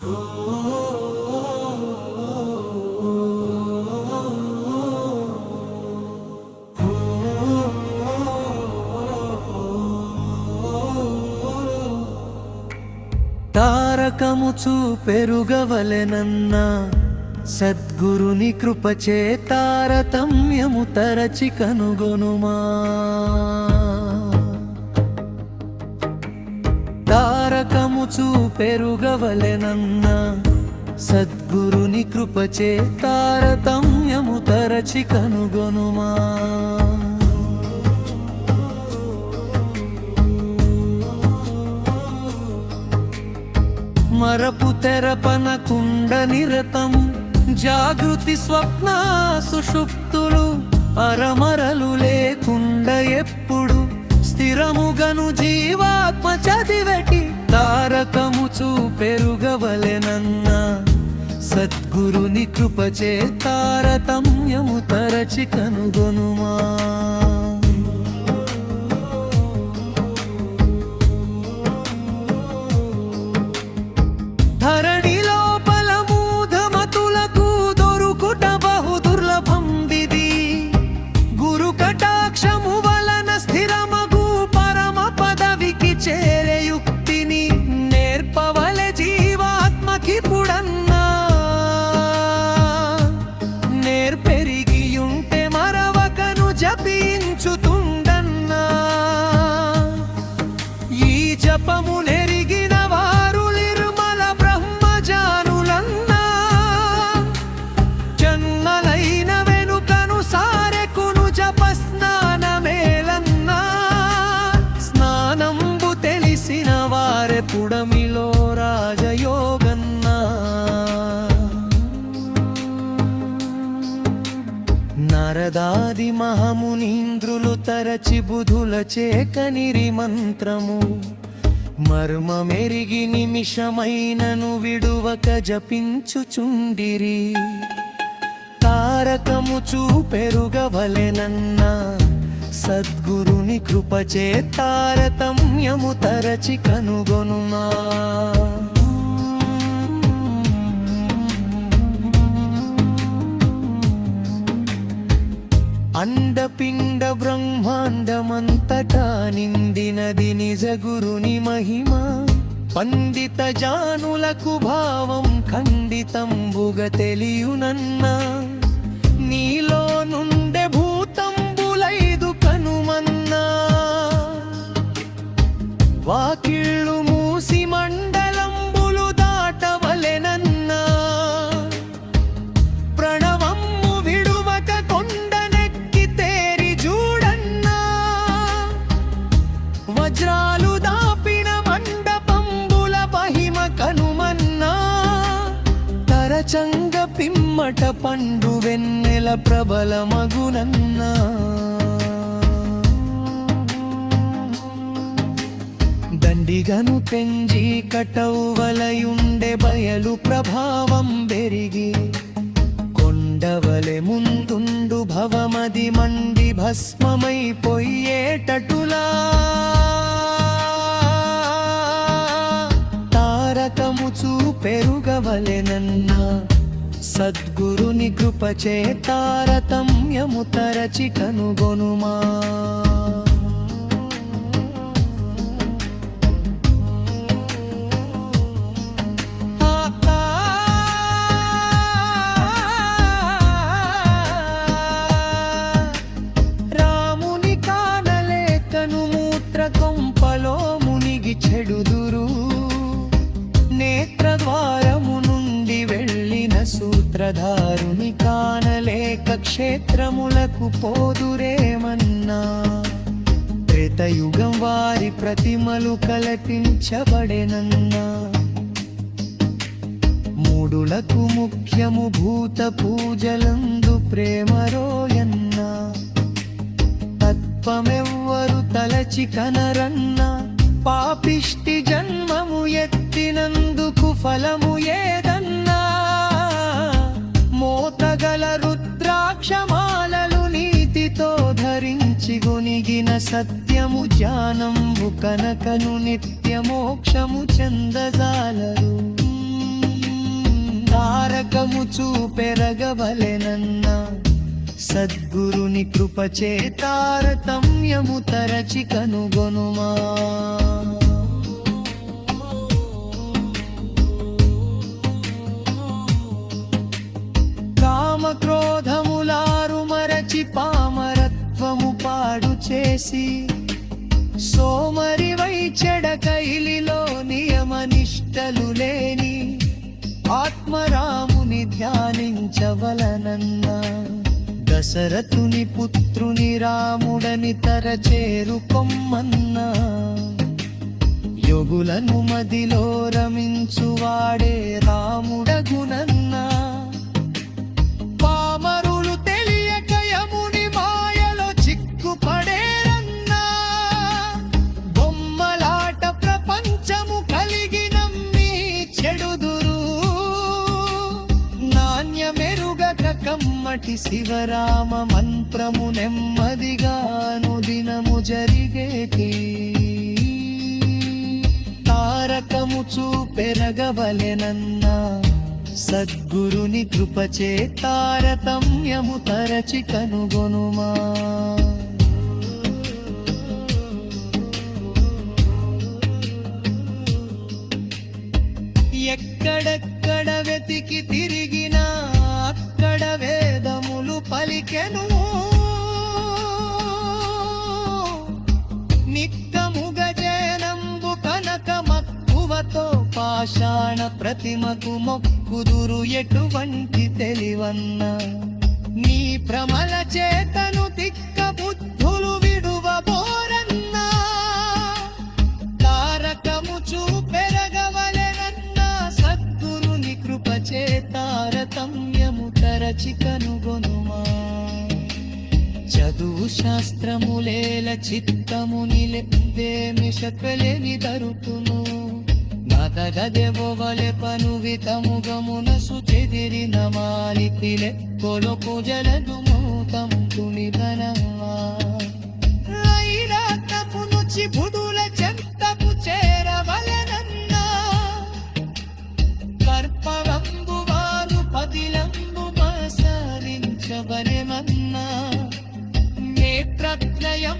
తారకము చూపెరుగవలెనన్నా సద్గురుని కృపచే తారతమ్యము తరచి కనుగొనుమా. తారకము చూపెరుగవలెనన్నా సద్గురుని కృపచే తారతమ్యము తరచి కనుగొనుమా. మరపు తెరపనకుండ నిరతము జాగృతి స్వప్న సుషుప్తులు అరమరలు లేకుండ ఎప్పుడు స్థిరముగను జీవాత్మ చదివెటి. తారకము చూపెరుగవలెనన్నా సద్గురుని కృపచే తారతమ్యము తరచి కనుగొనుమా. ధరణి లోపల మూఢమతులకు దొరుకుట బహు దుర్లభం విధి. గురు కటాక్షము వలన స్థిరమగు పరమ పదవికి చేరే యుక్తిని నేర్పవలె జీవాత్మకిపుడన్నా. నేర్పెరిగియుంటే మరవకను జపించుతుండన్నా. ఈ జపము నెరిగిన పుడమిలో రాజయోగన్నా. నరదాది మహమునీంద్రులు తరచి బుధుల చేకనిరి మంత్రము మర్మమెరిగి నిమిషమైనను విడువక జపించుచుండిరి. తారకము చూపెరుగవలెనన్నా సద్గురుని కృపచే తారతమ్యము తరచి కనుగొనుమా. అండపిండ బ్రహ్మాండమంతటా నిండినది నిజ గురుని మహిమ. పండిత జానులకు భావం ఖండితంబుగ తెలియునన్నా. నీలో నుండే భూతంబులైదు కనుమన్నా. వాకిళ్ళు మూసి మండలంబులు దాటవలెనన్నా. ప్రణవమ్ము విడువక కొండనెక్కి తేరి చూడన్నా. వజ్రాలు దాపిన మండపంబుల మహిమ కనుమన్నా. తరచంగ పిమ్మట పండు వెన్నెల ప్రబల మగునన్నా. దండిగను పెంజి కటౌవలయుండే బయలు ప్రభావం బెరిగి. కొండవలె ముందుండు భవమది మండి భస్మమైపోయేటటులా. తారకము చూపెరుగవలెనన్నా సద్గురుని కృపచే తారతమ్యము తరచి కనుగొనుమా. రాముని కానలేకను మూత్ర కొంపలో మునిగి చెడుదురు. నేత్రద్వారము నుండి వెళ్ళిన సూత్రధారుని కానలేక క్షేత్రములకు పోదురేమన్నా. త్రేతయుగం వారి ప్రతిమలు కలపించబడెనన్నా. మూడులకు ముఖ్యము భూత పూజలందు ప్రేమరోయన్నా. తత్వమెవ్వరు తలచి కనరన్నా. పాపిష్టి జన్మము ఎత్తినందుకు ఫలము ఏదన్నా. మోతగల రుద్రాక్షమాలలు నీతితో ధరించి గొనిగిన సత్యము జ్ఞానంబు కనకను నిత్యమోక్షము చెందజాలరు. సత్యము చూపెరగవలెనన్నా సద్గురుని కృపచే తారతమ్యము తరచి కనుగొనుమా. కామక్రోధములారు మరచి పామరత్వము పాడు చేసి సోమరివై చెడ కైలిలో నియమనిష్టలు లేని ఆత్మరాముని ధ్యానించవలనన్నా దశరథుని పుత్రుని రాముడని తరచేరుకొమ్మన్నా యోగులను మదిలో రమించువాడే రాముడగునన్నా. పామరులు తెలియక యముని మాయలో చిక్కుపడేరన్నా బొమ్మలాట ప్రపంచము కలిగి నమ్మి చెడుదురు. నాణ్యమెరుగక కమ్మటి శివరామ మంత్రము నెమ్మదిగాను దినము జరిగేటి తారకము చూపెరగవలెనన్నా సద్గురుని కృపచే తారతమ్యము తరచి కనుగొనుమా. ఎక్కడెక్కడ వెతికి తిరిగినా అక్కడ వేదములు పలికెను. నిక్కముగ జయనంబు కనక మక్కువతో పాషాణ ప్రతిమకు మొక్కుదురు ఎటువంటి తెలివన్నా. నీ ప్రమల చేతను తిక్క బుద్ధులు విడువబోరన్నా తారకము చూపెరగవలెనన్నా సద్గురుని కృపచే తారతమ్యము తరచి కనుగొనుమా. చదువు శాస్త్రములేల చిత్తము నిలెదేమి శకలేని దరుకును నదగదెవొవలె పనువితముగమునసు చెదిరిన మాలితిలె కొలుపు జలదు మూతంతుని ధనమా. లైలాతపు నుచి బుడుల చెంతపు చేరవలెనన్నా కర్పవంబు వారు పదిలంబు మాసరించవలెమన్నా నేత్రత్రయం